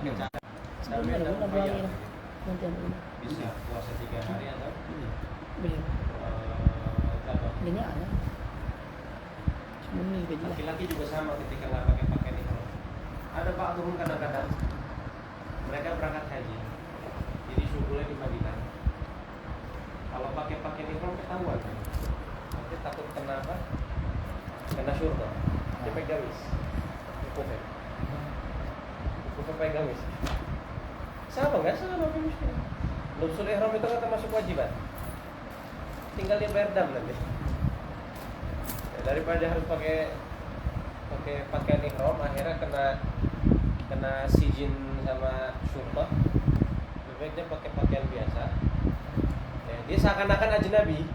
pakai cara. Sebelumnya ada bulan Bali lah. Nanti ada ini. Bisa puasa 3 hari atau Belum. berapa? Banyak ada. Cuma ini gaji lah. Laki-laki juga sama ketika nggak pakai pakaian ihram. Ada Pak Turun kadang-kadang mereka berangkat haji, jadi subuhnya di Madinah. Kalau pakai pakaian ihram ketahuan kan? Nanti takut kena apa? Kena syurga. Dia pakai gamis. Wukufnya pakai gamis. Sama nggak? Sama mungkin. Lubsul ihram itu kan termasuk wajiban. Tinggal dia bayar dam nanti. Ya, daripada harus pakai pakaian ihram, akhirnya kena sijin sama syurga. Lebih baik dia pakai pakaian biasa. Ya, dia seakan-akan ajnabi.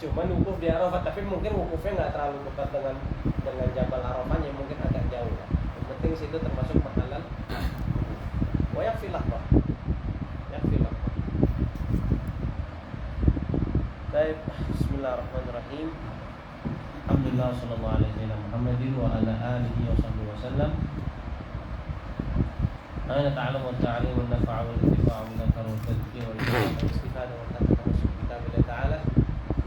Cuma wukuf di Arafah, tapi mungkin wukufnya nggak terlalu dekat dengan Jabal Arafahnya, mungkin agak jauh lah. Yang penting situ termasuk mahalal. Wayak filah Pak. Yakfilah. Baik, Bismillahirrahmanirrahim. Alhamdulillah sallallahu alaihi Muhammadin wa ala alihi wa sahbihi wasallam. Ana ta'alam wa ta'alim wa nafa'a wa intifa'u wa nakar wa tadkir wa istifadah wa taqamasuk kitabillah ta'ala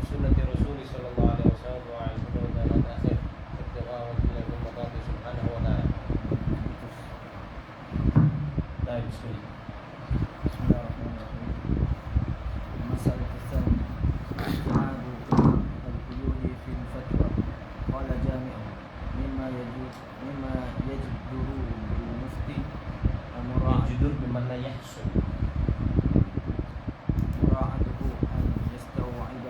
sunnati Rasulih sallallahu alaihi wasallam wa al-huda wa al-akhir ibtigha wa ila bil maqati subhanahu wa ta'ala. Baik, bismillah. Bismillahirrahmanirrahim. Masalah kesan ijtihadu al-quyud fi al-fatwa. Qala jami'u mimma yajduhu al-mufti Judur bimana yahsun. مراعاته أن يستوعب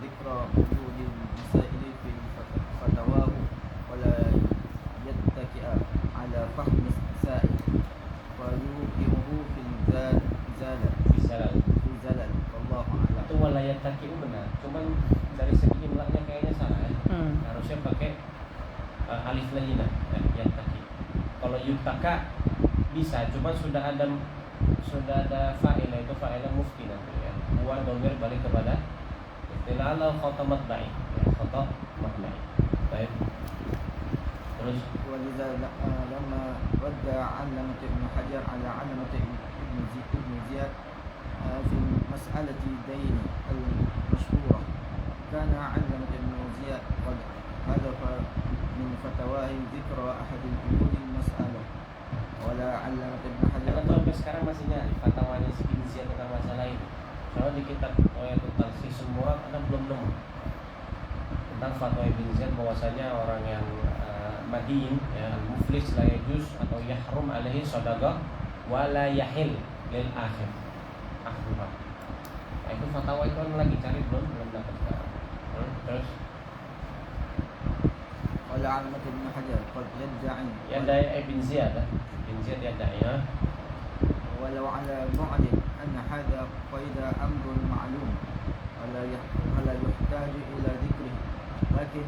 ذكر وجود المسائل في فتواه ولا يتكئ على فهم السائل فيوقعه في الزلل والله أعلم. Itu walayat taki benar, cuman dari segi imlahnya kayaknya salah ya. Harusnya pakai alif lainah ya, taki. Kalau yutaka bisa, cuman sudah ada fa'ilah, itu fa'ilah mufti nanti ya. Buat domir balik kepada istilah al-khotamat baik ya, khotamat baik. Baik. Terus ولذا لما رد علامة ابن حجر على علامة ابن زياد في مسألة الدين المشهورة كان علامة ابن زياد قد حذف من فتواه ذكر أحد القيود المسألة ولا علامة ابن حجر. karena tuh sampai sekarang masih nyari fatwanya si Ibn Ziyad tentang masalah ini. Soalnya di kitab tentang Sisul Murad ada belum nemu tentang fatwa Ibn Ziyad bahwasanya orang yang madin ya, muflis la yajuz atau yahrum alaihi shadaqah wa la yahil lil akhir. Akhirah. Nah, itu fatwa itu kan lagi cari belum dapat sekarang. Terus ولا علامة ابن حجر قد يدعي Ibn Ziyad ya. ولو على بعد أن هذا قيد أمر معلوم ولا يحتاج إلى ذكره لكن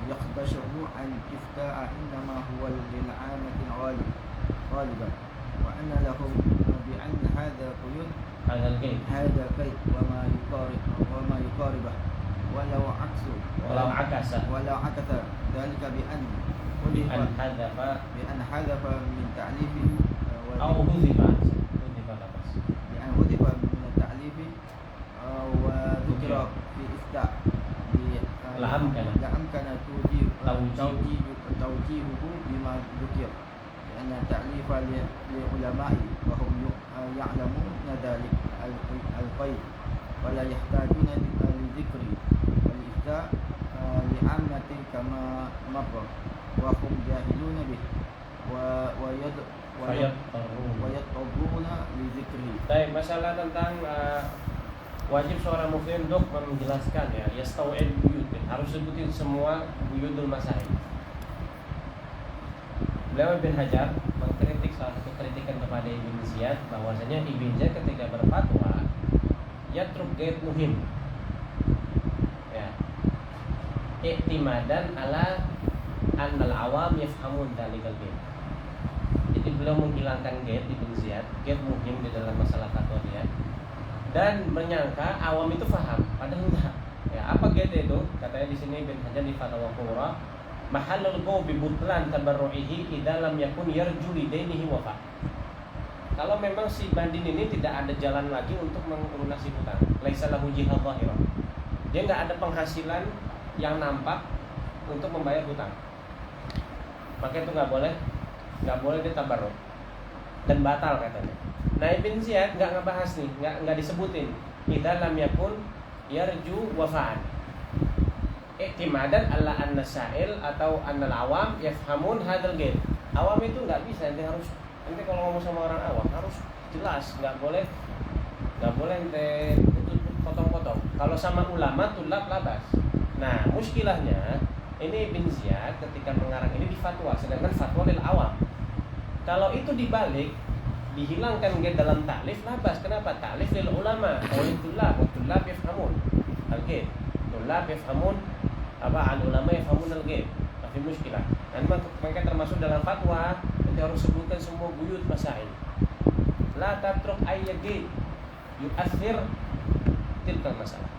يخدشه عن إفتاء إنما هو للعامة غالبا وأن لهم بأن هذا قيود هذا قيد وما يقاربه ولو عكس ذلك بأن حذف من تعليفه أو حذف بأن حذف من التعليف وذكر في إفتاء لأمكن توجيهه بما ذكر لأن التعليف للعلماء وهم يعلمون ذلك القيد ولا يحتاجون لذكر الإفتاء لعامة كما مر وهم جاهلون به ويضطرون لذكره. Baik, masalah tentang wajib seorang muslim untuk menjelaskan ya, yastau'il buyut, harus sebutin semua buyutul masail. Beliau Ibn Hajar mengkritik salah satu kritikan kepada Ibn Ziyad bahwasanya Ibn Ziyad ketika berfatwa yatruk gait muhim ya, i'timadan ala annal awam yafhamun dalikal gait. Jadi beliau menghilangkan gate Ibn Ziyad, gate muhim di dalam masalah fatwa dia, dan menyangka awam itu faham, padahal enggak. Ya, apa gate itu? Katanya di sini Ibn Hajar di Fatwa Qura, mahallul qaw bi butlan tabarru'ihi idza lam yakun yarju lidainihi wafa. Kalau memang si bandin ini tidak ada jalan lagi untuk melunasi hutang, laisa lahu jihad zahirah. Dia nggak ada penghasilan yang nampak untuk membayar hutang. Maka itu nggak boleh dia tabarruk dan batal katanya. Nah, Ibn Ziyad nggak ngebahas nih, nggak disebutin. Idza lam yakun yarju wafa'an. I'timadan alla anna sa'il atau annal awam yafhamun hadzal ghaib. Awam itu nggak bisa, nanti kalau ngomong sama orang awam harus jelas, nggak boleh ente potong-potong. Kalau sama ulama tulab labas. Nah, muskilahnya ini Ibn Ziyad ketika mengarang ini di fatwa, sedangkan fatwa lil awam. Kalau itu dibalik, dihilangkan dia dalam taklif labas. Kenapa? Taklif lil ulama, oleh tulab, wa tulab yafhamun al-ghaib. Tulab yafhamun al ulama yafhamun al-ghaib. Tapi muskilah. Dan mereka termasuk dalam fatwa, kita harus sebutkan semua buyut masail. La tatruk ayyagid yu'athir tilkal masalah.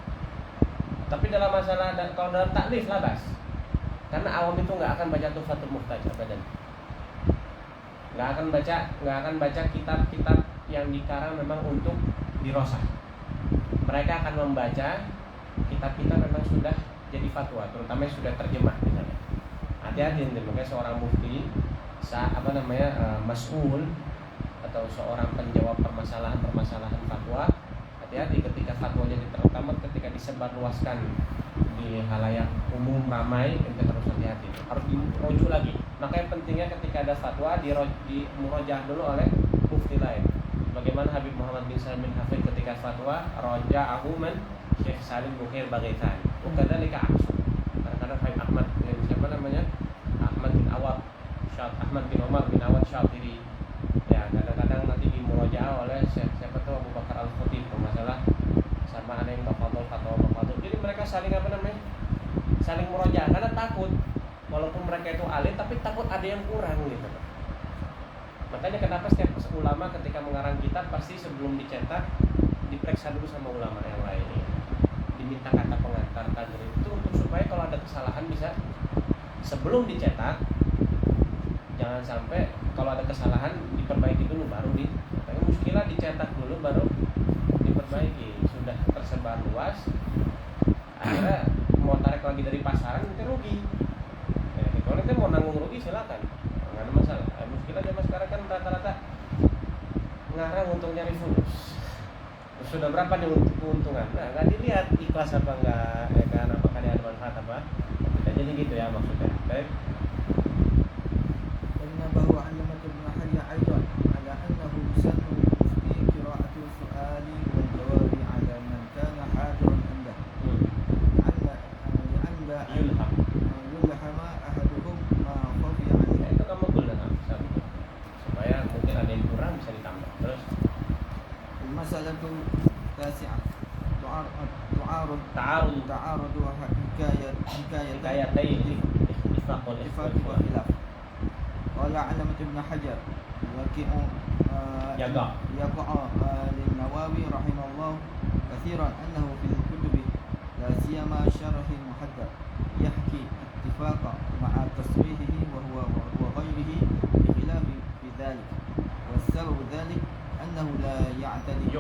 Tapi dalam masalah, kalau dalam taklif labas. Karena awam itu nggak akan baca Tuhfatul Muhtaj abadan. Nggak akan baca kitab-kitab yang dikarang memang untuk dirosah. Mereka akan membaca kitab-kitab memang sudah jadi fatwa, terutama yang sudah terjemah misalnya. Hati-hati nih, makanya seorang mufti, mas'ul atau seorang penjawab permasalahan fatwa, hati-hati ketika fatwanya terutama ketika disebarluaskan di halayak umum ramai, ente harus hati-hati, harus dirujuk lagi. Makanya pentingnya ketika ada fatwa dimurajah dulu oleh mufti lain. Bagaimana Habib Muhammad bin Salim bin Hafid ketika fatwa raja'ahu man Syekh Salim Bukhair Bagaitan. Ukadzalika aksu. Kadang-kadang Habib Ahmad Ahmad bin Awad Ahmad bin Umar bin Awad Syatiri. Ya, kadang-kadang nanti dimurajah oleh siapa tuh Abu Bakar Al-Khatib masalah sama ada yang fatwa. Jadi mereka saling saling murajah karena takut, walaupun mereka itu alim tapi takut ada yang kurang gitu. Makanya kenapa setiap ulama ketika mengarang kitab pasti sebelum dicetak diperiksa dulu sama ulama yang lain, diminta kata pengantar tajwid itu untuk supaya kalau ada kesalahan bisa sebelum dicetak, jangan sampai kalau ada kesalahan diperbaiki dulu baru tapi muskilah dicetak dulu baru diperbaiki. Sudah tersebar luas, akhirnya mau tarik lagi dari pasaran nanti rugi. Kalau nanti mau nanggung rugi silakan, nggak ada masalah. Muskilah zaman sekarang kan rata-rata ngarang untuk nyari fulus. Sudah berapa nih keuntungan? Nah, nggak dilihat ikhlas apa enggak, ya kan? Apakah dia ada manfaat apa? Tidak jadi gitu ya maksudnya. Baik. ونبه علامة ابن حجر أيضا على أنه يسن في قراءة السؤال والجواب على من كان حاضرا عنده لئلا يلهم أحدهم ما خفي عليه. Itu kamu gulana supaya mungkin ada yang kurang bisa ditambah. Terus المسألة التاسعة تعارض hikayatain ittifaq wal اتفاق ikhtilaf. وخلاف. قال علامة ابن حجر يقع للنووي رحمه الله كثيرا أنه في الكتب لا سيما شرح المحدث يحكي اتفاق مع تصريحه وغيره بخلاف في ذلك، والسبب ذلك أنه لا يعتدي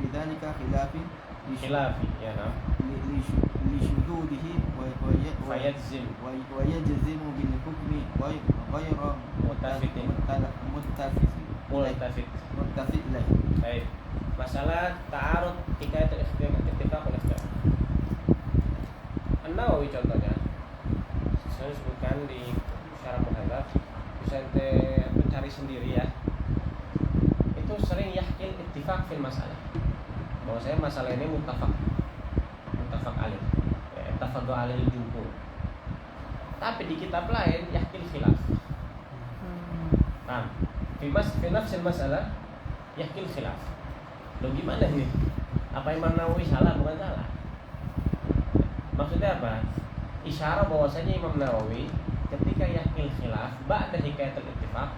بذلك khilafi ya nah لشذوذه fayadzim ويجزم بالحكم غير متفق له. Baik. Masalah ta'arud hikayat ittifaq wal ikhtilaf. An-Nawawi contohnya saya sebutkan di Syarah Muhadzab, bisa ente cari sendiri ya. Itu sering yahkil ittifaq fil masalah. Bahwa saya masalah ini muttafaq alaih. Ya, ittafaqu alaihi jumhur. Tapi di kitab lain yahkil khilaf. Nah, fi nafsil masalah yahkil khilaf. Loh gimana ini? Apa Imam Nawawi salah? Bukan salah. Maksudnya apa? Isyarah bahwasanya Imam Nawawi ketika yahkil khilaf ba'da hikayatul ittifaq,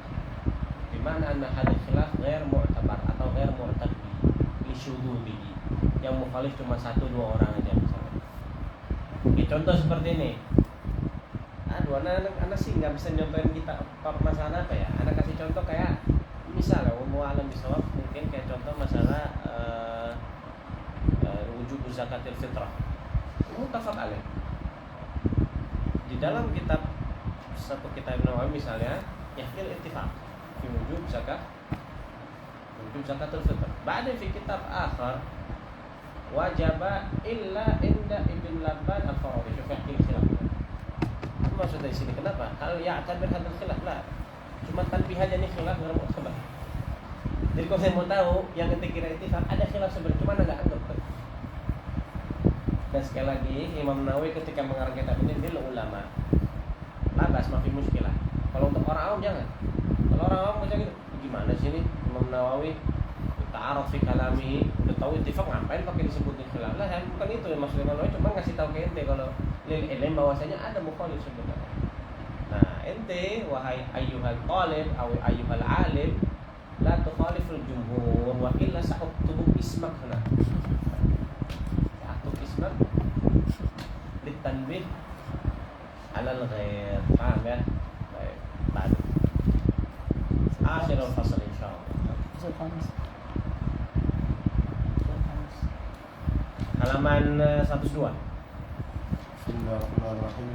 di mana anna hadal khilaf ghair mu'tabar atau ghair mu'tabi li syududihi, yang mukhalif cuma 1-2 orang aja misalnya. Itu contoh seperti ini. Aduh, anak sih nggak bisa nyontohin kita permasalahan apa ya. Anak kasih contoh kayak misalnya alam bisawab, mungkin kayak contoh masalah wujub zakatil fitrah. Muttafaq alaih. Di dalam kitab satu kitab Nawawi misalnya, yahkil ittifaq fi wujub zakatul fitr. Ba'da fi kitab akhar wajaba illa inda Ibn Labban al-Farabi. Syuf yahkil khilaf. Maksudnya di sini kenapa? Hal ya'tabir hadzal khilaf la. Cuma tanbih aja nih khilaf dalam mu'tabar. Jadi kalau saya mau tahu yang ketika kira ittifaq ada khilaf sebenarnya, cuma enggak anggap. Dan sekali lagi Imam Nawawi ketika mengarang kitab ini dia ulama. Labas mafi muskilah. Kalau untuk orang awam jangan. Kalau orang awam baca gitu, gimana sih ini Imam Nawawi ta'aruf fi kalami, udah tahu ittifaq ngapain pakai disebutin khilaf lah. Bukan itu yang maksudnya Imam Nawawi, cuma ngasih tahu ke ente kalau lil ilm bahwasanya ada mukhalif sebenarnya. Nah, ente wahai ayyuhal talib aw ayyuhal alim la tukhaliful jumhur wa illa sa'tubu ismak huna. Sa'tub ismak litanbih alal ghair. Paham ya? Baik. Baik. Akhirul fasal insyaallah. Fasal khamis. Halaman 102. Bismillahirrahmanirrahim.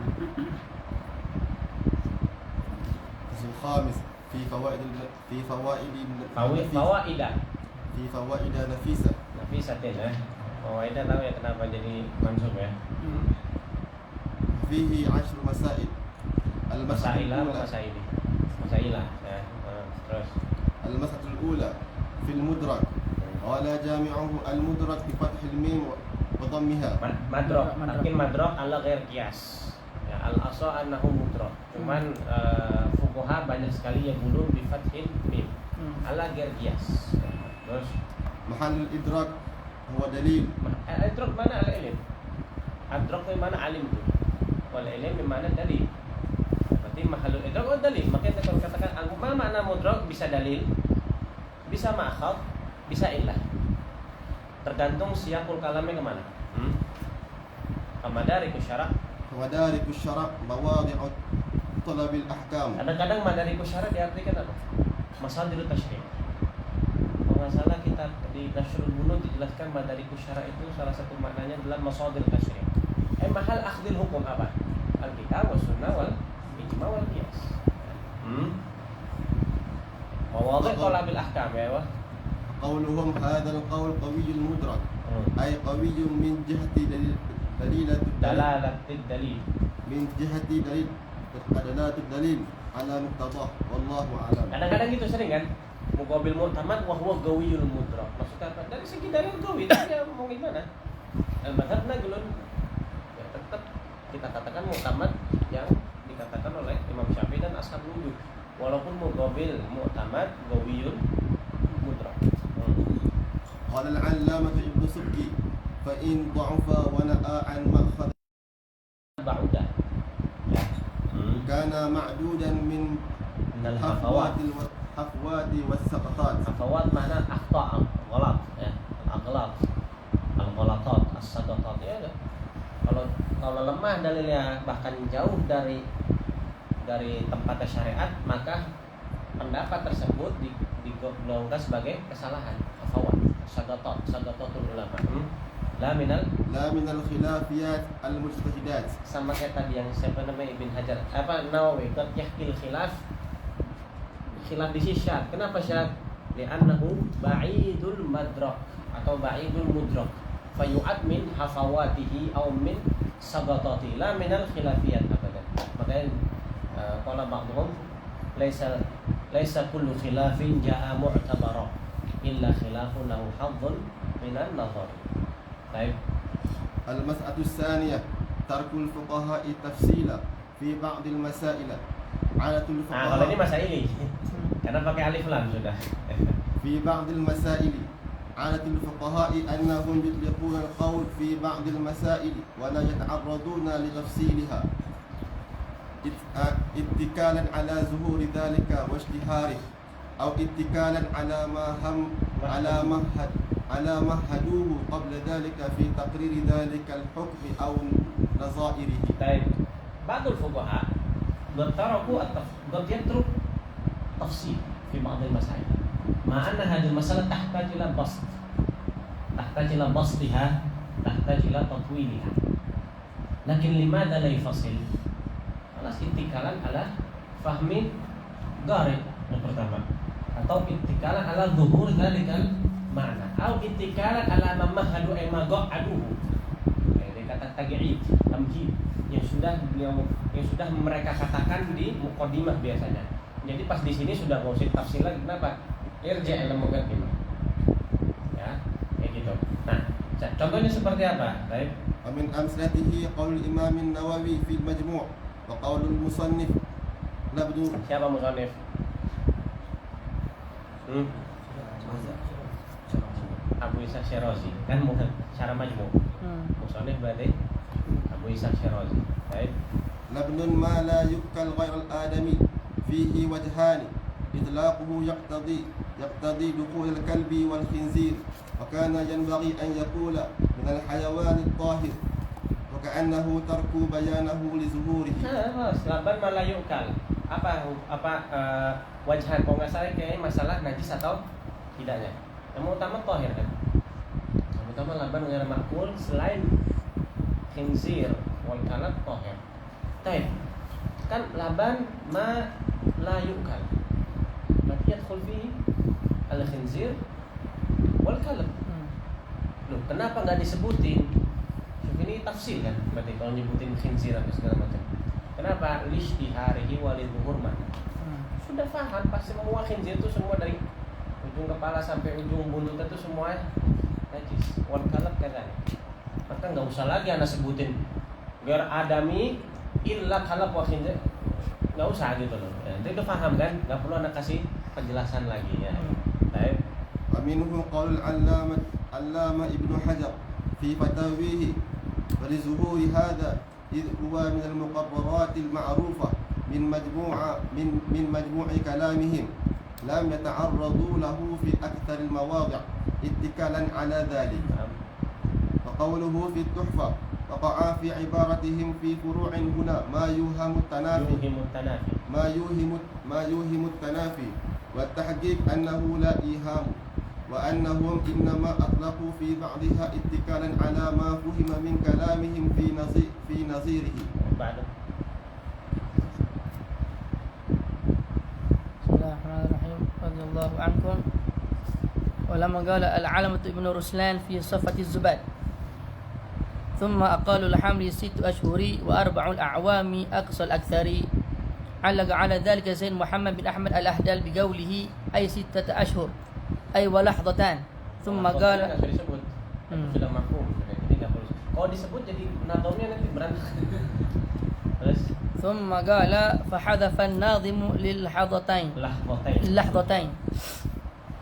Fasal khamis fi fawaid nafisa. Nafisatin ya. Fawaidah tahu ya kenapa jadi mansub ya? Fihi 10 masail. Masailah atau masaili? Masailah ya. Terus المسألة الأولى في المدرك قال جامعه المدرك بفتح الميم وضمها. madrok, lakin madrok ala ghair qiyas. Ya, al-asal annahu mudrok. Cuman fuqaha banyak sekali yang gulung bi fathil mim. Ala ghair qiyas. Terus محل الإدراك هو دليل. adrok mana al-ilm? Adrok itu mana alim itu? Wal ilm mana dalil? Berarti mahalul idrak oh dalil. Makanya kalau katakan apa makna mudrok bisa dalil, bisa ma'khad, bisa illah. Tergantung siyaqul kalamnya kemana. Madarikus syara'. Madarikus syara' mawadhi'u talabil ahkam. Kadang-kadang madarikus syara' diartikan apa? Masadirut tasyri'. Kalau nggak salah kita di Nasrul Bunun dijelaskan madarikus syara' itu salah satu maknanya adalah masadirut tasyri'. Mahal akhdil hukum apa? Al-kitab wa sunnah wal ijma' wal qiyas. Mawadhi' talabil ahkam ya wah. قولهم هذا القول قوي المدرك أي قوي من جهة دلالة الدليل من جهة دلالة الدليل على مقتضاه والله أعلم. Kadang-kadang gitu sering kan muqabil mu'tamad wa huwa qawiyul mudrak. Maksudnya apa? Dari segi dalil qawi dia mau gimana? Al-madhab naglun ya tetap kita katakan mu'tamad yang dikatakan oleh Imam Syafi'i dan ashabul wujud. Walaupun muqabil mu'tamad qawiyul mudrak. قال العلامة ابن سبكي فإن ضعف ونأى عن مأخذ بعودا كان معدودا من الحفوات والسقطات. حفوات معناه أخطاء غلط ya al-aghlaq al-ghalatat as-saqatat ya. Kalau lemah dalilnya bahkan jauh dari tempatnya syariat, maka pendapat tersebut digolongkan sebagai kesalahan. Hafawat sagatatul ulama. La minal khilafiyat al-mujtahidat. Sama kayak tadi yang siapa namanya Ibn Hajar Nawawi qad yahkil khilaf di syarat. Kenapa syarat? Li'annahu ba'idul madrak atau ba'idul mudrak fayu'ad min hafawatihi aw min sagatatihi la minal khilafiyat abadan. Makanya qala ba'dhum laisa kullu khilafin ja'a mu'tabara illa khilafun lahu hadzun minan nazar. Baik. Al-mas'alatu tsaniyah tarkul fuqaha'i tafsila fi ba'd al-masail. 'adatul fuqaha. Nah, kalau ini masaili. Karena pakai alif lam sudah. في بعض المسائل عادة الفقهاء أنهم يطلقون القول في بعض المسائل ولا يتعرضون لتفصيلها اتكالا على ظهور ذلك واشتهاره أو اتكالا على ما هدوه قبل ذلك في تقرير ذلك الحكم نظائره. طيب بعض الفقهاء قد تركوا قد يترك تفصيل في بعض المسائل مع أن هذه المسألة تحتاج إلى بسط، تحتاج إلى بسطها، تحتاج إلى تطويلها، لكن لماذا لا يفصل؟ خلاص اتكالا على فهم غارب yang pertama, atau ittikalan ala zuhur dzalikal ma'na, atau ittikalan ala mamahadu ay maga'aduhu. Dia kata tagi'id, tamjid yang sudah mereka katakan di muqaddimah biasanya. Jadi pas di sini sudah mau tafsir lagi, kenapa? Irja' ila muqaddimah. Ya, kayak gitu. Nah, contohnya seperti apa? Baik. ومن أمثلته قول الإمام النووي في المجموع وقول المصنف نبذ. Siapa musannif? Abu Ishaq Syirazi kan syarah majmu'. Musannif berarti Abu Ishaq Syirazi. Baik. لبن ما لا يؤكل غير الآدمي فيه وجهان إطلاقه يقتضي دخول الكلب والخنزير وكان ينبغي أن يقول من الحيوان الطاهر وكأنه ترك بيانه لظهوره. Laban malayukal. Apa wajhan, kalau nggak salah kayaknya masalah najis atau tidaknya. Yang utama tahir kan. Yang utama laban ghairu ma'kul selain khinzir wal kalab tahir. Baik. Kan laban ma la yukal. Berarti yadkhul fihi al khinzir wal kalab. Loh, kenapa nggak disebutin? Ini tafsir kan, berarti kalau nyebutin khinzir atau segala macam. Kenapa? Lishtiharihi walidzuhur mana? Sudah paham pasti semua khinzir itu semua dari ujung kepala sampai ujung buntut itu semua najis. Wal kalab kan. Maka nggak usah lagi anda sebutin biar adami illa kalab wa khinzir. Nggak usah gitu loh. Ya, itu udah paham kan? Nggak perlu anda kasih penjelasan lagi ya. Baik. ومنه قول العلامة ابن حجر في فتاويه ولظهور هذا إذ هو من المقررات المعروفة من مجموع كلامهم لم يتعرضوا له في أكثر المواضع اتكالا على ذلك. وقوله في التحفة وقع في عبارتهم في فروع هنا ما يوهم التنافي والتحقيق أنه لا إيهام وأنهم إنما أطلقوا في بعضها اتكالا على ما فهم من كلامهم في نظيره. بعد. بسم الله الرحمن الرحيم. رضي الله عنكم. ولما قال العلمة ابن رسلان في صفة الزباد ثم أقال الحمل 6 أشهر و4 الأعوام أقصى الأكثر علق على ذلك زين محمد بن أحمد الأهدل بقوله أي 6 أشهر أي ولحظتان ثم قال sudah mafhum. Jadi nggak perlu. Kalau disebut jadi nazamnya nanti berantakan. Terus ثم قال فحذف الناظم للحظتين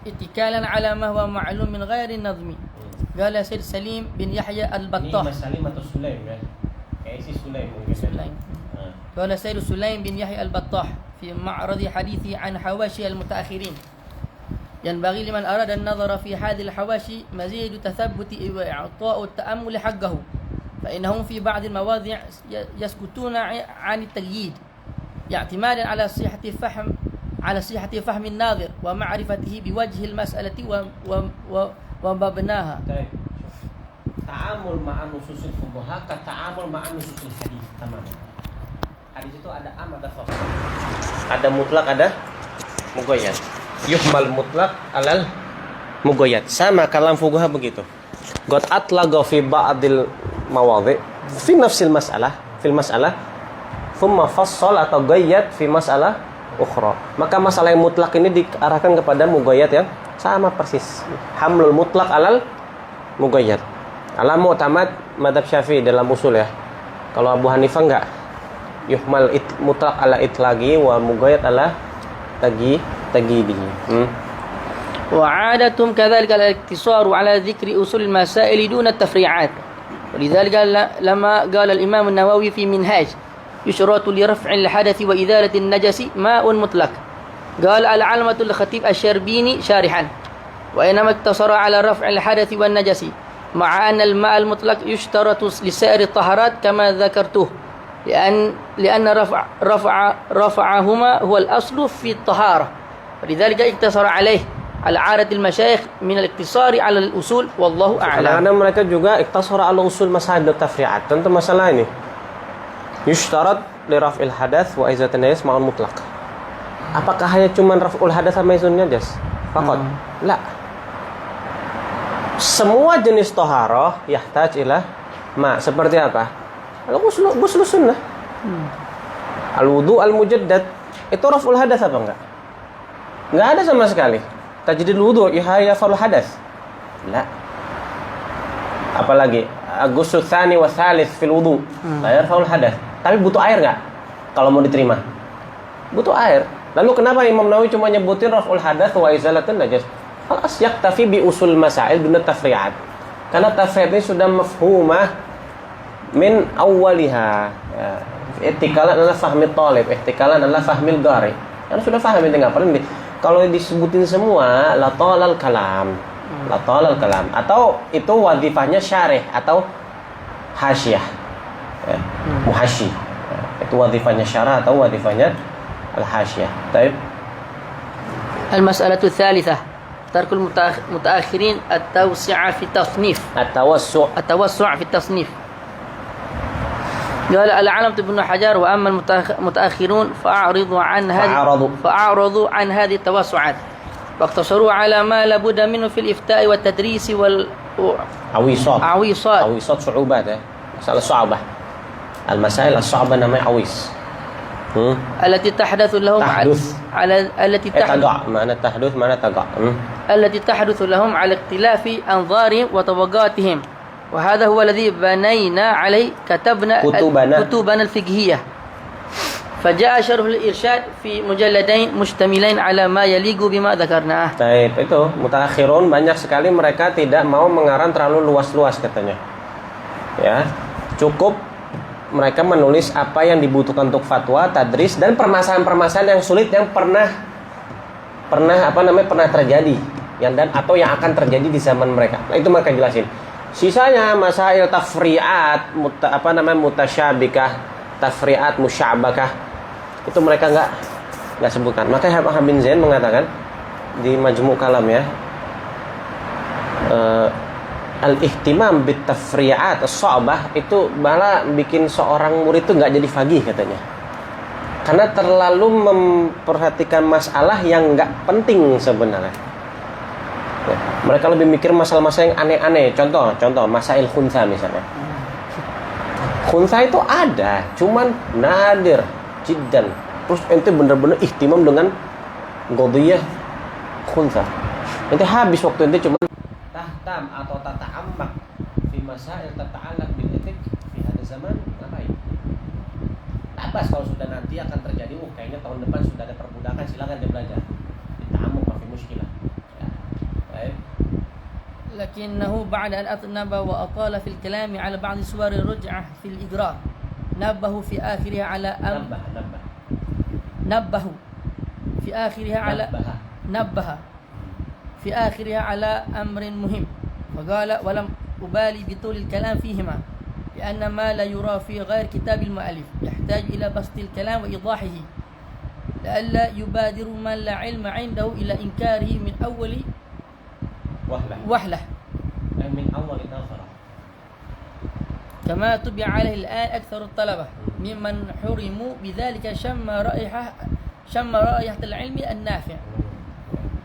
اتكالا على ما هو معلوم من غير النظم. قال سيد سليم بن يحيى البطاح. Ini Mas Salim atau Sulaim ya? Kayak si Sulaim mungkin. سليم. قال سيد سليم بن يحيى البطاح في معرض حديثه عن حواشي المتأخرين ينبغي لمن أراد النظر في هذه الحواشي مزيد تثبت وإعطاء التأمل حقه فإنهم في بعض المواضع يسكتون عن التقييد اعتمادا على صحة فهم الناظر ومعرفته بوجه المسألة ومبناها. Ta'amul ma'an nususul fuqaha ka ta'amul ma'an nususul hadis. Tamam. Hadis itu ada am, ada khas. Ada mutlak, ada muqayyad. Yuhmal mutlak alal muqayyad. Sama kalam fuqaha begitu. Qad atlaqa fi ba'dil mawadhi fi nafsil mas'alah, fil mas'alah, thumma fassal atau qayyad fi mas'alah ukhra. Maka masalah yang mutlak ini diarahkan kepada muqayyad yang sama persis. Hamlul mutlak alal muqayyad. Alam mu'tamad madhab Syafi'i dalam usul ya. Kalau Abu Hanifah enggak. Yuhmal mutlaq ala itlaqi wa muqayyad ala tagidihi. وعادتهم كذلك الاقتصار على ذكر أصول المسائل دون التفريعات ولذلك لما قال الإمام النووي في منهاج يشرط لرفع الحدث وإزالة النجس ماء مطلق قال العلمة الخطيب الشربيني شارحا وإنما اقتصر على رفع الحدث والنجس مع أن الماء المطلق يشترط لسائر الطهارات كما ذكرته لأن رفعهما هو الأصل في الطهارة ولذلك اقتصر عليه على عادة المشايخ من الاقتصار على الأصول والله أعلم. Karena mereka juga iktasar ala usul masail tafri'at tentang masalah ini. Yushtarat li raf'il hadath wa izatin najis ma'al mutlaq. Apakah hanya cuma raf'ul hadath sama izun najis? Faqat. La. Semua jenis taharah yahtaj ila ma. Seperti apa? Ghusl sunnah. Al-wudu al-mujaddad itu raf'ul hadath apa enggak? Enggak ada sama sekali. Tajdidul wudu ya farul hadath. La. Apalagi ghusl tsani wa tsalits fil wudu. La yarfa'ul hadath. Tapi butuh air enggak? Kalau mau diterima. Butuh air. Lalu kenapa Imam Nawawi cuma nyebutin raf'ul hadath wa izalatun najis? Khalas yaktafi bi usul masail duna tafri'at. Karena tafri'at ini sudah mafhumah min awwaliha. Ya. Ihtikalan adalah fahmi talib, ihtikalan adalah fahmil qari. Karena sudah paham itu enggak perlu kalau disebutin semua la talal kalam. La talal kalam atau itu wadifahnya syarih atau hasyah. Ya. Muhasyi. Ya. Itu wadifahnya syarah atau wadifahnya al-hasyah. Baik. المسألة الثالثة ترك المتأخرين التوسع في التصنيف التوسع في التصنيف. قال العلامة ابن حجر وأما المتأخرون فأعرضوا عن هذه التوسعات واقتصروا على ما لابد منه في الإفتاء والتدريس عويصات صعوبات مسألة صعبة المسائل الصعبة namanya عويص التي تحدث لهم التي تحدث لهم على اختلاف أنظارهم وطبقاتهم وهذا هو الذي بنينا عليه كتبنا الفقهية فجاء شرح الإرشاد في مجلدين مشتملين على ما يليق بما ذكرناه. Baik, itu mutaakhirun banyak sekali mereka tidak mau mengarang terlalu luas-luas katanya. Ya, cukup mereka menulis apa yang dibutuhkan untuk fatwa, tadris dan permasalahan-permasalahan yang sulit yang pernah terjadi atau yang akan terjadi di zaman mereka. Nah, itu mereka jelasin. Sisanya masail tafri'at, mutasyabikah, tafri'at musyabakah, itu mereka enggak sebutkan. Maka Habib bin Zain mengatakan di Majmu' Kalam ya, al-ihtimam bit tafri'at as-sa'bah itu malah bikin seorang murid itu enggak jadi faqih katanya. Karena terlalu memperhatikan masalah yang enggak penting sebenarnya. Ya, mereka lebih mikir masalah-masalah yang aneh-aneh. Contoh masail khunsa misalnya. Khunsa itu ada, cuman nadir jiddan. Terus ente bener-bener ihtimam dengan qadhiyah khunsa. Ente habis waktu ente cuman tahtam atau tata'ammak fi masail tata'allaq bil etik fi hada zaman ngapain? Tabas kalau sudah nanti akan terjadi kayaknya tahun depan sudah ada perbudakan, silakan dia belajar. Dita'ammuk fi muskilah. لكنه بعد أن أطنب وأطال في الكلام على بعض صور الرجعة في الإقرار نبه في آخرها على أمر مهم وقال ولم أبالي بطول الكلام فيهما لأن ما لا يرى في غير كتاب المؤلف يحتاج إلى بسط الكلام وإيضاحه لئلا يبادر من لا علم عنده إلى إنكاره من أول وهلة من أول نظرة كما طبع عليه الآن أكثر الطلبة ممن حرموا بذلك شم رائحة العلم النافع.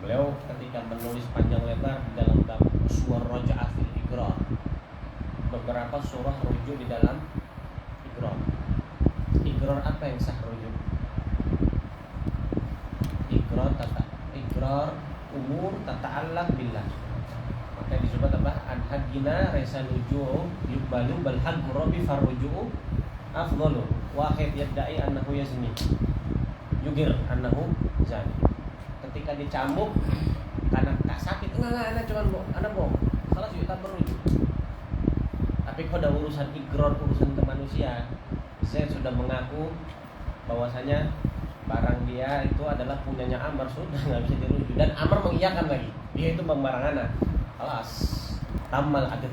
Beliau ketika menulis panjang lebar di dalam bab suwar raj'ah fil iqrar, beberapa surah rujuk di dalam iqrar. Iqrar apa yang sah rujuk? Iqrar umur tata'allaq billah. Maka disebut apa? An-hajjina raisa nuju'u yuqbalu bal haqqu rabbi farruju'u afdalu. Wahid yadda'i annahu yazni. Yugir annahu zani. Ketika dicambuk karena tak sakit, enggak cuma anak bohong. Salah juga tak berujuk. Tapi kalau ada urusan iqrar, urusan ke manusia, saya sudah mengaku bahwasanya barang dia itu adalah punyanya Amr, sudah nggak bisa dirujuk. Dan Amr mengiyakan lagi, dia itu membarang anak. Alas, tamal adad.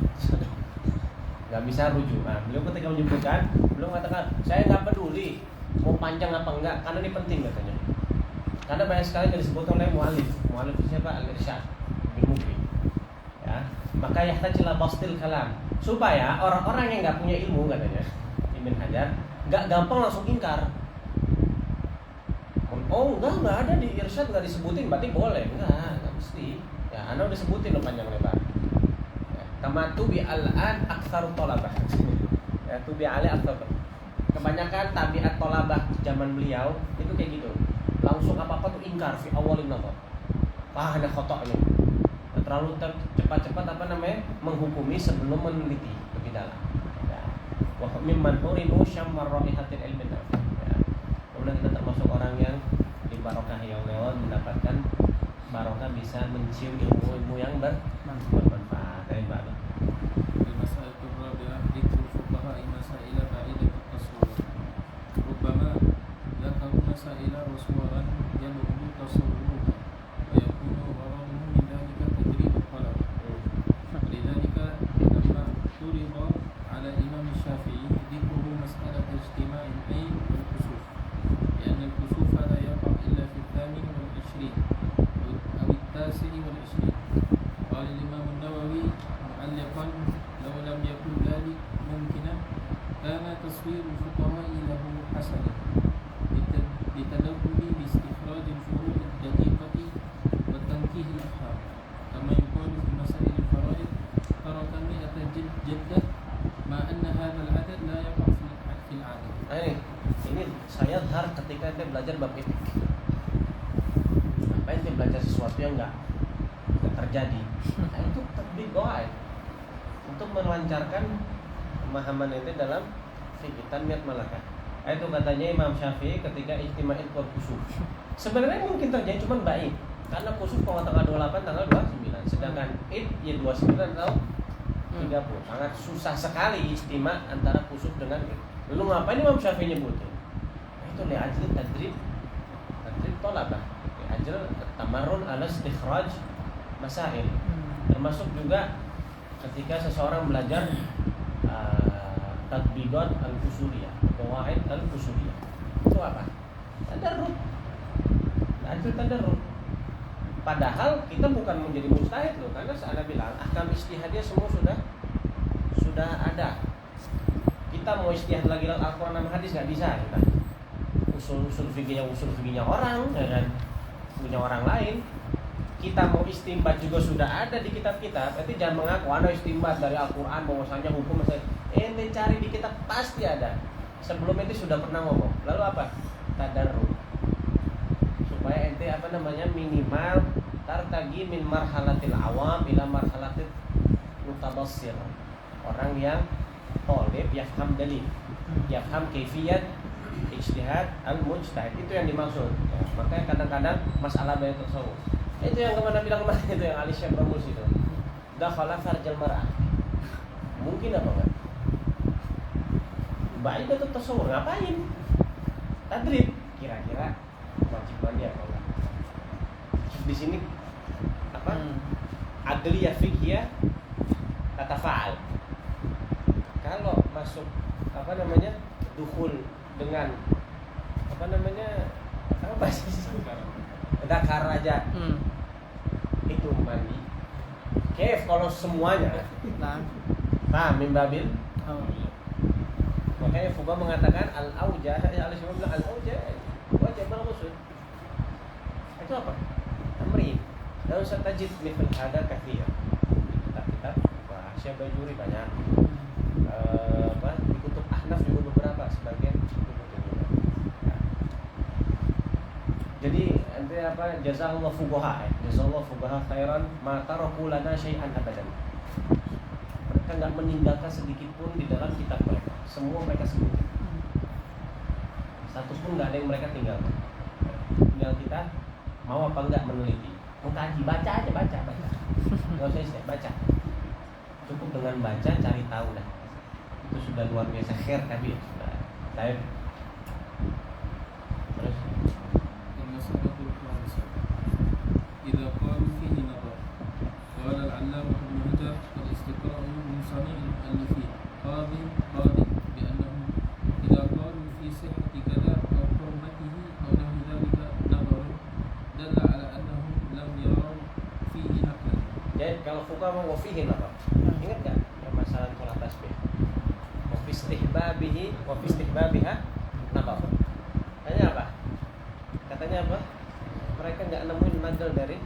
Nggak bisa rujuk. Nah, beliau ketika menyebutkan, beliau mengatakan, saya nggak peduli mau panjang apa enggak, karena ini penting katanya. Karena banyak sekali yang disebut oleh mu'alif. Mu'alif siapa? Al-Irsyad bin Mukri. Ya, maka yahtajila bastil kalam, supaya orang-orang yang nggak punya ilmu katanya, Ibn Hajar, nggak gampang langsung ingkar. Oh enggak ada di Irsyad, nggak disebutin, berarti boleh. Enggak mesti. Ya, Anda udah sebutin loh panjang lebar. Ya, kama tubi al-an aktsaru thalabah. Ya, tubi ali aktsar. Kebanyakan tabiat thalabah zaman beliau itu kayak gitu. Langsung apa-apa tuh ingkar fi awalin nazar. Ada khotok nih. Terlalu cepat-cepat menghukumi sebelum meneliti lebih dalam. Ya. Wa mimman uridu syammar raihatil ilmi. Ya. Kemudian kita termasuk orang yang di barokah yang lewat mendapatkan barokah bisa mencium ilmu-ilmu yang bermanfaat. Dari mana? المسألة الرابعة ذكر الفقهاء مسائل بعيدة التصور. ربما ذكروا مسائل رسولا يبعد تصورها ويكون غرضه من ذلك تدريب الطلبة. ولذلك لما افترض على الإمام الشافعي ذكره مسألة اجتماع العين والكسوف، لأن الكسوف لا يقع إلا في 28 أو 29. قال الإمام النووي معلقا: لو لم يكن ذلك ممكنا كان تصوير الفقهاء له حسنا لتدبر باستخراج الفروع الدقيقة وتنكيه الأحكام، كما يقال في مسائل الفرائض: ترك 100 جلدة مع أن هذا العدد لا يقع في العادة. Ini saya har ketika dia belajar bab etik. Apa dia belajar sesuatu yang enggak terjadi. Nah, itu tatbiq qawaid untuk melancarkan pemahaman itu dalam fikih tanmiyat malakah. Itu katanya Imam Syafi'i ketika ijtima'il kusuf. Sebenarnya mungkin terjadi cuman baik. Karena kusuf kalau tanggal 28 tanggal 29, sedangkan id ya 29 atau 30. Sangat susah sekali ijtima' antara kusuf dengan id. Lalu ngapain Imam Syafi'i nyebutin? Itu li'ajli tadrib tolabah, li'ajli tamarrun ala istikhraj masail. Termasuk juga ketika seseorang belajar tatbiqat al-usuliyah, qawaid al-usuliyah. Itu apa? Tadarrub. Lanjut tadarrub. Padahal kita bukan menjadi mujtahid loh, karena saya bilang ahkam ijtihadiyah semua sudah ada. Kita mau ijtihad lagi Al-Qur'an dan hadis enggak bisa kita. Usul fikihnya orang, ya kan? Punya orang lain. Kita mau istimbat juga sudah ada di kitab-kitab. Berarti jangan mengaku ada istimbat dari Al-Qur'an bahwasanya hukum saya. Ente cari di kitab pasti ada. Sebelum itu sudah pernah ngomong. Lalu apa? Tadarrub. Supaya ente minimal tartagi min marhalatil awam ila marhalatil mutabassir. Orang yang talib yafham dalil, yafham kaifiyat ijtihad al-mujtahid, itu yang dimaksud. Ya, makanya kadang-kadang masalah bayat tasawuf. Itu yang kemana bilang kemarin itu yang Ali Syekh Bamus itu. Dakhala farjal mar'ah. Mungkin apa enggak? Baik itu tasawuf ngapain? Tadrib kira-kira kewajibannya apa enggak? Di sini apa? Adliyah fiqhiyah tatafa'al. Kalau masuk dukhul dengan dakar aja itu mandi. Kef kalau semuanya paham mimbabil. Makanya Fuqaha mengatakan al-aujah, al-Syekh bilang al-aujah wajib al-ghusl. Itu apa? Tamrin. Dan satajid mithal hada kathir. Kitab-kitab Syekh Bajuri banyak. Di kutub Ahnaf juga beberapa, sebagian kutub juga. Nah. Jadi ente jazallahu fuqaha, jazallahu fuqaha khairan ma taraku lana syai'an abadan. Mereka enggak meninggalkan sedikit pun di dalam kitab mereka. Semua mereka sebutkan. Satu pun enggak ada yang mereka tinggalkan. Tinggal kita mau apa enggak meneliti. Mengkaji, baca aja, baca. Enggak usah istilah, baca. Cukup dengan baca, cari tahu dah. Itu sudah luar biasa khair tadi sudah. Baik. Terus المسألة الخامسة إذا قالوا فيه نظر قال العلامة ابن حجر kalau fuqaha wa fihi nadhar. Ingat enggak permasalahan salat tasbih? Wa fi istihbabiha nadhar. Katanya apa? Katanya apa? Mereka enggak nemuin nagel dari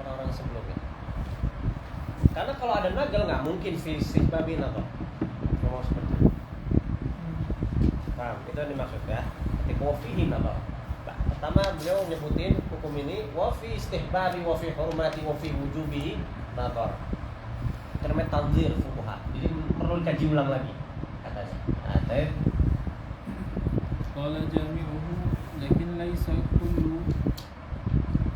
orang-orang sebelumnya. Karena kalau ada nagel nggak mungkin fi istihbabi nadhar. Ngomong seperti itu. Paham? Itu yang dimaksud ya. Ketika wa fihi nadhar. Pertama beliau nyebutin hukum ini wa fi istihbabi wa fi hurmati wa fi wujubi nadhar. Termet tanzir fuqaha. Jadi perlu dikaji ulang lagi katanya. Nah, tadi قال جامعه لكن ليس كل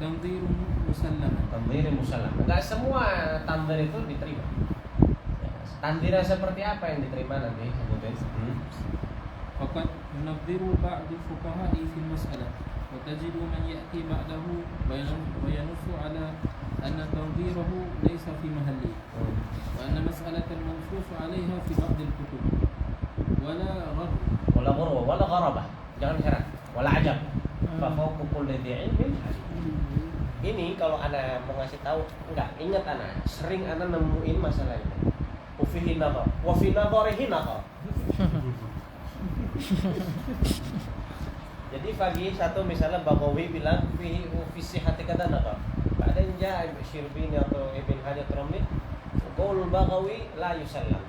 تنظير مسلما. tanzir musallam. Enggak semua tanzir itu diterima. Ya, tanzirnya seperti apa yang diterima nanti sebutin. فقد ينظر بعض الفقهاء في المسألة وتجد من يأتي بعده وينص على أن تنظيره ليس في محله وأن مسألة المنصوص عليها في بعض الكتب ولا غرب Wala ghurwa wala gharabah. Jangan heran. Wala ajab. Fa fawqa kulli dhi ilmin alim. Ini kalau ana mau ngasih tahu, enggak, ingat ana, sering ana nemuin masalah ini. Ufihi nadhar, wa fi nadharihi nadhar. Jadi pagi satu misalnya Baghawi bilang fihi fi sihhati kata nadhar. Ba'dan ja'a Syirbini atau Ibn Hajar Ramli, qaul Baghawi la yusallam.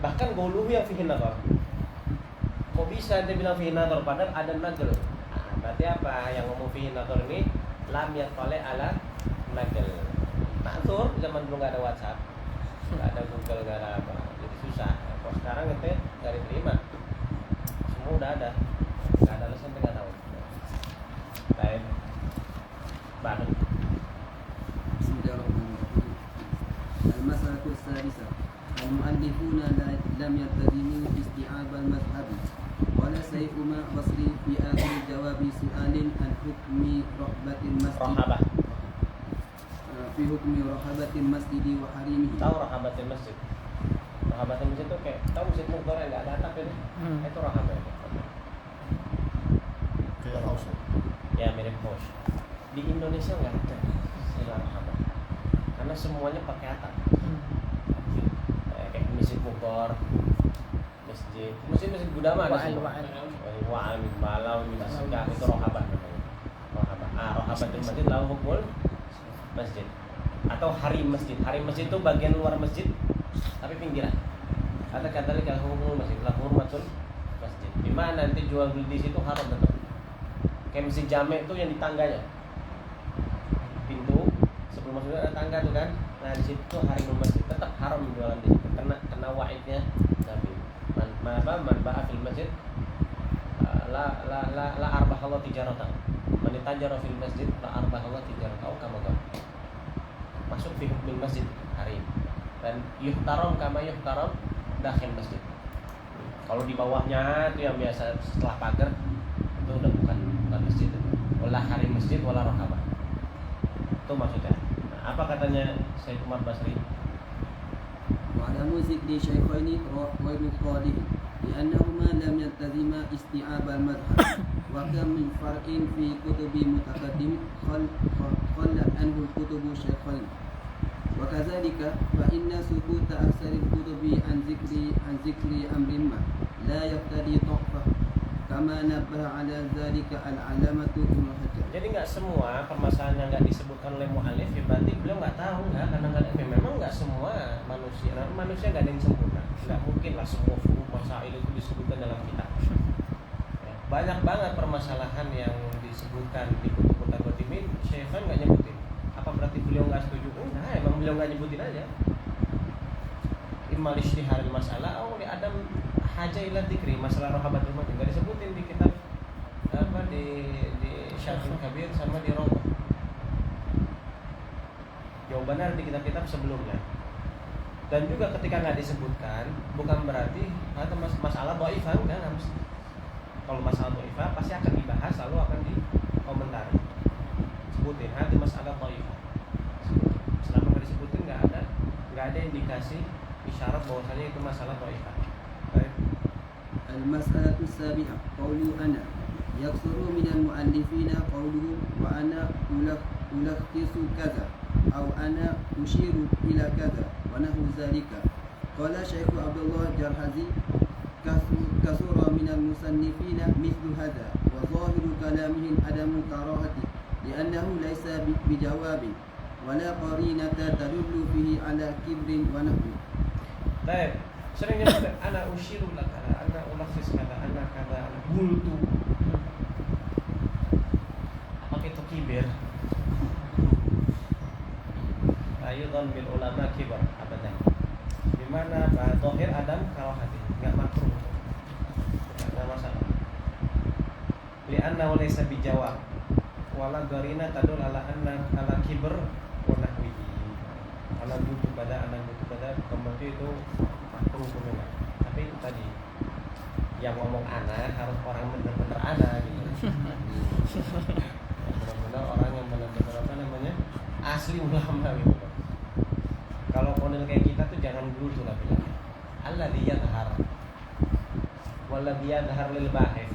Bahkan qauluhu yang fihi nadhar. Kok bisa dia bilang fihi nadhar padahal ada nagel? Nah, berarti apa yang ngomong fihi nadhar ini lam yatale ala nagel. Ma'thur zaman dulu enggak ada WhatsApp, enggak ada Google, enggak ada apa. Jadi susah. Kalau sekarang itu enggak diterima. Semua udah ada. Enggak ada alasan enggak tahu. Baik. Banget. Bismillahirrahmanirrahim. Al-mas'alatu as-sadisah. Al-mu'allifun lam yaltazimu isti'ab al-madhhab. Qala Sayyid Umar Basri fi akhir jawabi su'alin an hukmi rahbatil masjid. Rahabah. Fi hukmi rahabatil masjid wa harimihi. Tahu rahabatil masjid? Rahabatil masjid itu kayak tahu masjid Mughtar yang enggak ada atap itu. Itu rahabah. Kayak house. Ya mirip house. Di Indonesia nggak ada istilah rahabah. Karena semuanya pakai atap. Kayak masjid Mughtar, masjid Gudama ada semua. Wa'al min Malau min Asgah itu rahabah namanya. Rahabah. Rahabatul masjid lahu hukmul masjid atau harim masjid. Harim masjid itu bagian luar masjid tapi pinggiran. Ada kata lagi hukmul masjid lahu hurmatul masjid. Di mana nanti jual beli di situ haram betul. Kayak masjid Jame' itu yang di tangganya. Pintu sebelum masuk ada tangga tuh kan. Nah di situ harimul masjid tetap haram jualan di situ. Kena wa'idnya Nabi. Man ba'a fil masjid la arbahallah tijaratan. Man tajara fil masjid la arbahallah tijaratan. Kama masuk fi hukmil masjid harim. Dan yuhtaram kama yuhtaram dakhil masjid. Kalau di bawahnya itu yang biasa setelah pagar itu udah bukan masjid itu. Wala harim masjid wala rahabah. Itu maksudnya. Nah, apa katanya Sayyid Umar Basri? وعلى ذكر شيخين غير قادر لأنهما لم يلتزما استيعاب المذهب وكم من فرع في كتب متقدم خل عنه الكتب الشيخين وكذلك فإن سكوت أكثر الكتب عن ذكر أمر ما لا يقتضي ضعفه كما نبه على ذلك العلامة ابن حجر. Jadi nggak semua permasalahan yang nggak disebutkan oleh mu'alif ya berarti beliau nggak tahu nggak karena nggak memang nggak semua manusia nggak ada yang sempurna, nggak mungkin lah semua masail itu disebutkan dalam kitab. Ya, banyak banget permasalahan yang disebutkan di buku Qadimin, Syekhan nggak nyebutin. Apa berarti beliau nggak setuju? Nah, emang beliau nggak nyebutin aja. Imma lishtihar masalah, li adam haja ila dzikri, masalah rahabatul masjid nggak disebutin di kitab apa di Syarhul Kabir sama di Rawdah. Jawabannya ada di kitab-kitab sebelumnya. Dan juga ketika nggak disebutkan, bukan berarti atau masalah dhaifah kan harus. Kalau masalah dhaifah pasti akan dibahas lalu akan dikomentari. Sebutin hati masalah dhaifah. Selama nggak disebutin nggak ada indikasi isyarat bahwasanya itu masalah dhaifah. Baik. المسألة السابعة قول أنا يكثر من المؤلفين قوله وأنا ألخص كذا أو أنا أشير إلى كذا ونحو ذلك. قال شيخ عبد الله الجرحزي كثر من المصنفين مثل هذا وظاهر كلامهم عدم كراهته لأنه ليس بجواب ولا قرينة تدل فيه على كبر ونحو. Baik, sering nyebut ana usyiru laka, ana ulafis kata, ana kata, ana bultu. Apakah itu kibir? Ayudhan bil ulama kibar abadan. Di mana zahir adam karahati, enggak makruh. Enggak ada masalah. Li'annahu laysa bijawab wala garina tadul ala anna ala kibr wa nahwihi. Ana butuh pada kemudian itu makruh memang. Tapi itu tadi yang ngomong ana harus orang benar-benar ana gitu. Benar-benar orang yang benar-benar apa namanya? Asli ulama gitu. Kalau model kayak kita tuh jangan dulu lah bilang. Alladzi yadhhar walladzi yadhhar lil bahith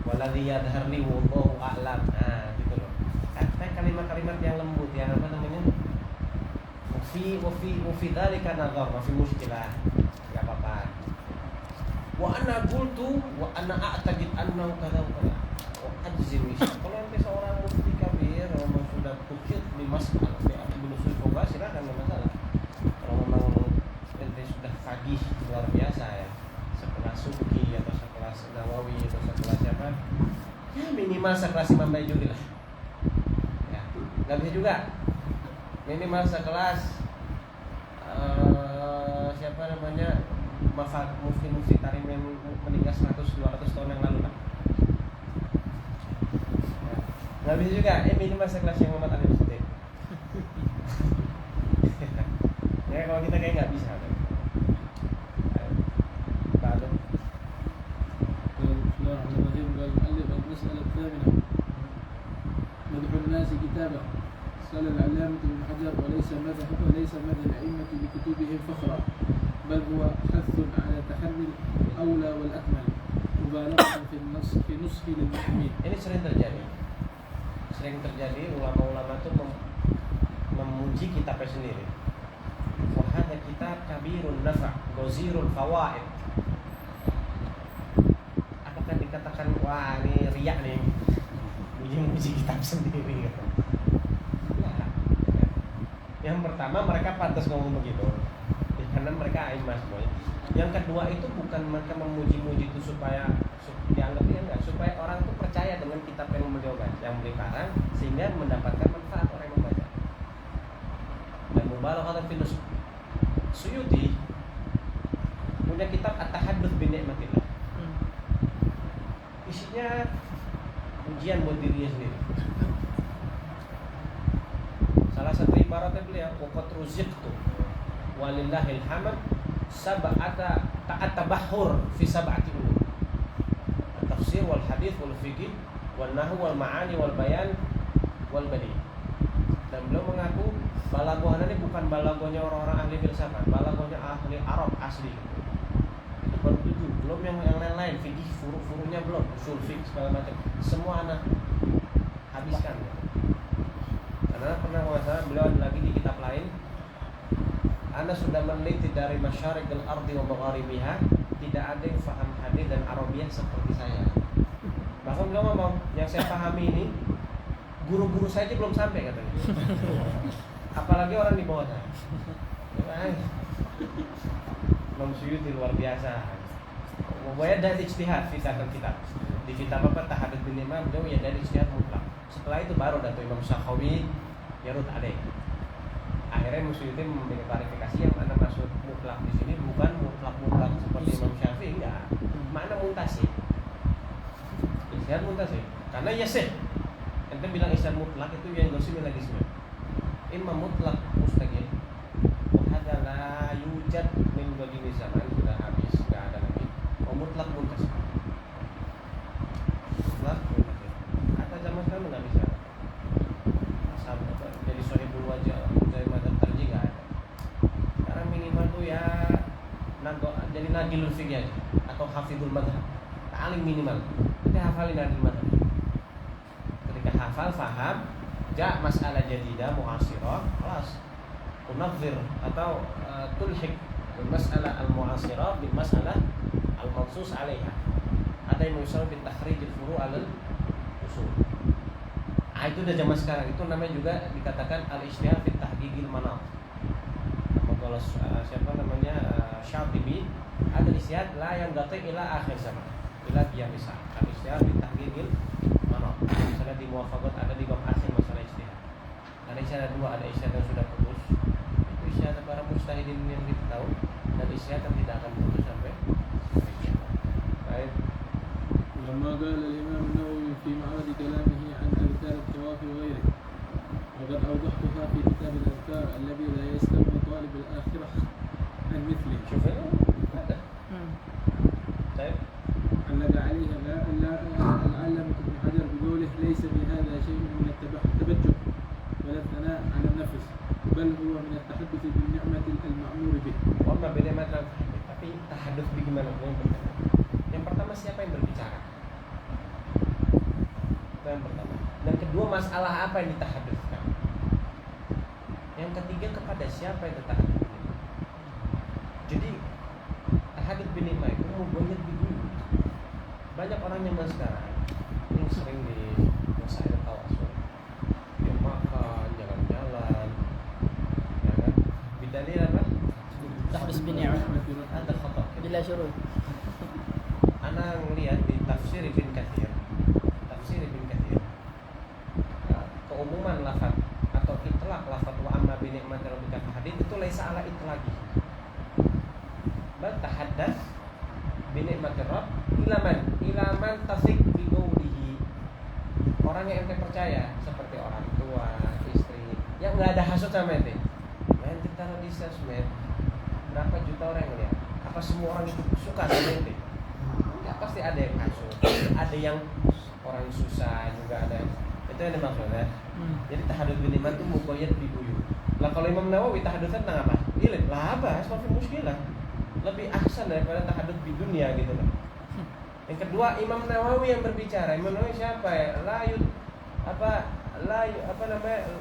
walladzi yadhhar li wallahu a'lam. Nah, gitu loh. Kata kalimat-kalimat yang lembut yang apa namanya? Fi dzalika nadhar, fi mushkilah. Enggak apa-apa. Wa ana qultu wa ana a'taqid annahu kadza wa kadza. Wa ajzim. Kalau nanti seorang mufti kabir memang sudah khusyuk di masalah di usul fuqaha silakan, enggak masalah. Kalau memang ente sudah faqih luar biasa ya, sekelas Subki atau sekelas Nawawi atau sekelas siapa, ya minimal sekelas Imam Baijuli lah. Ya, nggak bisa juga. Minimal sekelas siapa namanya mufti tarim yang meninggal 100-200 tahun yang lalu lah. Ya, nggak bisa juga. Minimal sekelas yang Muhammad Ali Siddiq. Ya kalau kita kayak nggak bisa. Baru. Bismillahirrahmanirrahim. Al-mu'allif al-mas'alah al-thamina. Madhu an-nas kitabah. قال العلامة ابن حجر وليس مذهب الأئمة بكتبهم فخرا بل هو حث على تحري الأولى والأكمل مبالغة في نصح للمسلمين. Ini sering terjadi ulama-ulama itu memuji kitabnya sendiri. Wahada kitab kabirun nafa' gozirul fawaid. Apakah dikatakan wah ini riak nih muji kitab sendiri gitu. Yang pertama mereka pantas ngomong begitu karena mereka aimah semuanya. Yang kedua itu bukan mereka memuji-muji itu supaya dianggap dia enggak, supaya orang itu percaya dengan kitab yang beliau baca, yang beli karang, sehingga mendapatkan manfaat orang yang membaca. Dan mubalaghah fi nusuk. Suyuti punya kitab At-Tahadduts bi Ni'matillah. Isinya ujian buat dirinya sendiri. Salah satu ibaratnya beliau waqad ruziqtu walillahil hamd sab'ata ta'atabahur fi sab'ati ulum. Tafsir wal hadis wal fiqh wal nahwu wal ma'ani wal bayan wal badi. Dan beliau mengaku balaghahnya ini bukan balaghahnya orang-orang ahli filsafat, balaghahnya ahli Arab asli. Itu baru 7, belum yang lain-lain, fikih furu-furunya belum, usul fiqh segala macam. Semua anak habiskan. Karena pernah masalah beliau ada lagi di kitab lain, Anda sudah meneliti dari masyariqil ardi wa magharibiha, tidak ada yang faham hadis dan Arabiah seperti saya. Bahkan beliau ngomong, yang saya pahami ini guru-guru saya aja belum sampai katanya. Apalagi orang di bawah saya. Imam Suyuti luar biasa. Pokoknya dari ijtihad fi kitab. Di kitab apa Tahadduts bin Imam beliau ya dari ijtihad mutlak. Setelah itu baru datang Imam Sakhawi Yarud alaih. Akhirnya Suyuti memberikan klarifikasi yang mana maksud mutlak di sini bukan mutlak seperti Imam Syafi'i, enggak. Makna muntasib. Ijtihad muntasib. Karena ya sih. Ente bilang ijtihad mutlak itu yang gosip lagi semua. Imam mutlak mustaqil. Wahada la yujad min badini zaman sudah habis, enggak ada lagi. Mutlak muntasib. Mutlak muntasib. Kata zaman sekarang enggak bisa. Jadi sahibul wajah dari madzhab tarjih enggak ada. Sekarang minimal tuh ya jadi nagilul fiqh aja atau hafizul madzhab. Paling minimal. Kita hafalin nagil madzhab. Ketika hafal, faham, ja masalah jadidah mu'asirah, kelas tunadzir atau tulhik masalah al-mu'asirah bil masalah al-mansus 'alaiha. Ada yang misal bin takhrij al-furu' al-usul. Itu udah zaman sekarang, itu namanya juga dikatakan al-ijtihad fi tahqiqil manat. Kalau siapa namanya Syatibi, ada ijtihad la yang gati ila akhir zaman, ila qiyamisa. Al-ijtihad fi tahqiqil manat. Misalnya di muwafaqat ada di bab akhir masalah ijtihad. Ada ijtihad dua, ada ijtihad yang sudah putus. Itu ijtihad para mujtahidin yang kita tahu, dan ijtihad yang tidak akan putus sampai kiamat. Baik. ولما قال الإمام النووي في معرض كلامه عن أذكار الطواف وغيره، وقد أوضحتها في كتاب الأذكار الذي لا يستغني طالب الآخرة عن مثله. شوف هذا. طيب. علق عليها العلامة ابن حجر بقوله: ليس في هذا شيء من التبجح ولا الثناء على النفس، بل هو من التحدث بالنعمة المأمور به. وأما بنعمة tapi tahadduts bagaimana yang pertama siapa yang berbicara? Itu yang pertama. Dan kedua, masalah apa yang ditahadduskan? Yang ketiga, kepada siapa yang ditahaddus? Jadi tahadduts bin nikmah itu mubayyin dulu. Banyak orang yang sekarang yang sering di masalah tawasul, dia makan, jalan-jalan, ya kan? Bidalil apa? Tahdus bin ni'mah Ada khata. bila syurut. Ana ngelihat di tafsir Ibn Katsir, keumuman lafaz atau itlaq lafaz wa amma bi ni'mati rabbika hadits itu laisa ala itlaqi. Bal tahaddats bi ni'mati rabb ila man tasik bi qawlihi. Orang yang ente percaya seperti orang tua, istri yang enggak ada hasud sama ente. Main kita di sosmed, berapa juta orang yang lihat? Apa semua orang itu suka sama ente? Ya pasti ada yang hasud, ada yang orang susah juga ada. Itu yang dimaksudnya. Jadi tahadduts bin nikmah itu muqayyad bi buyut. Lah kalau Imam Nawawi tahaddutsnya tentang apa? Ilm. Lah apa? Asma fi muskilah. Lebih ahsan daripada tahadduts di dunia gitu loh. Yang kedua, Imam Nawawi yang berbicara. Imam Nawawi siapa ya? Apa namanya?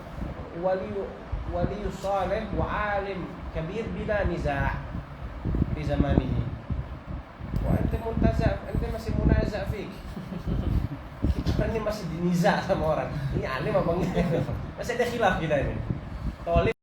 Wali saleh wa alim kabir bila niza' di zamanihi. Wah, ente masih munazah fik. Kita ini masih diniza sama orang. Ini alim apa enggak? Masih ada khilaf kita ini. Tolib